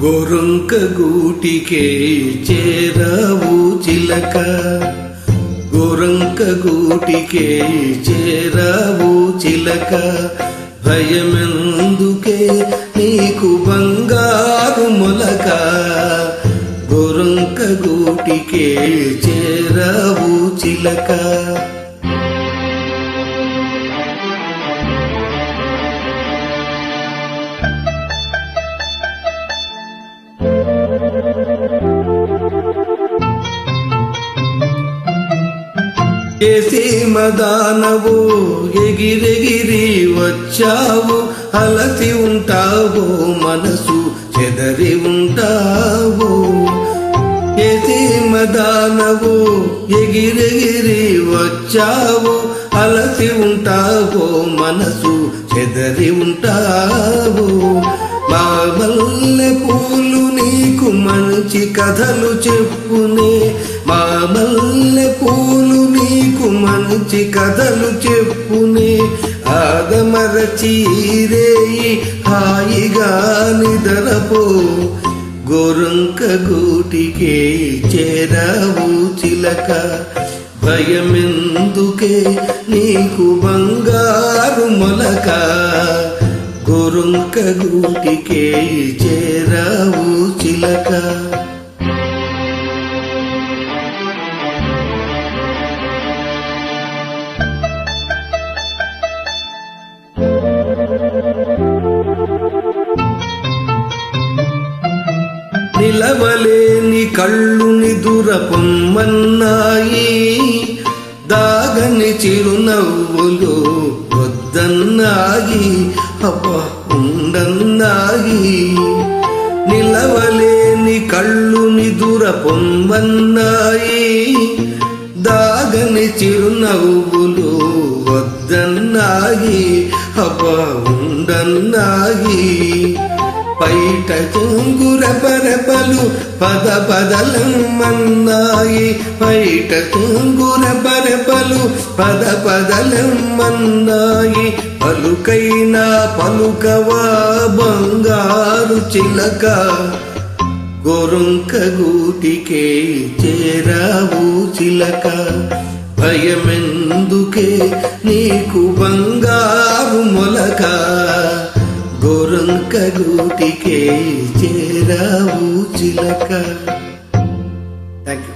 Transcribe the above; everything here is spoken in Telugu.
గోరొంక గూటికే చేరావు చిలక, గోరొంక గూటికే చేరావు చిలక. భయమెందుకే నీకు బంగారు మొలక, గోరొంక గూటికే చేరావు చిలక. చేసి మదానవు ఎగిరెగిరి వచ్చావు, అలసి ఉంటావో మనసు చెదరి ఉంటావు. చేసి మదానవు ఎగిరెగిరి వచ్చావు, అలసి ఉంటావో మనసు చెదరి ఉంటావు. మా మల్లె పూలు నీకు మంచి కథలు చెప్పునే, మా మల్లె పూలు నీకు మంచి కథలు చెప్పునే. ఆదమరచి రేయి హాయిగా నిదరపో, గోరొంక గూటికే చేరావు చిలక. భయమెందుకే నీకు బంగారు మొలక, గోరొంక గూటికే చేరావు చిలక. నిలవలేని కళ్ళు నిదురపొమ్మన్నాయి, దాగని చిరునవ్వులు వద్దన్నాయి, అబ్బా ఉండన్నాయి. నిలవలేని కళ్ళు నిదురపొమ్మన్నాయి, దాగని చిరునవ్వులు వద్దన్నాయి, అబ్బా ఉండన్నాయి. పైట తుంగుర పరపలు పద పదలమ్మన్నాయి, పైట తుంగుర పరపలు పద పదలమ్మన్నాయి. పలుకైనా పలుకవా బంగారు చిలక, గోరొంక గూటికే చేరావు చిలక. భయమెందుకే నీకు బంగారు మొలక, గోరొంక గూటికే చేరావు చిలక. Thank you.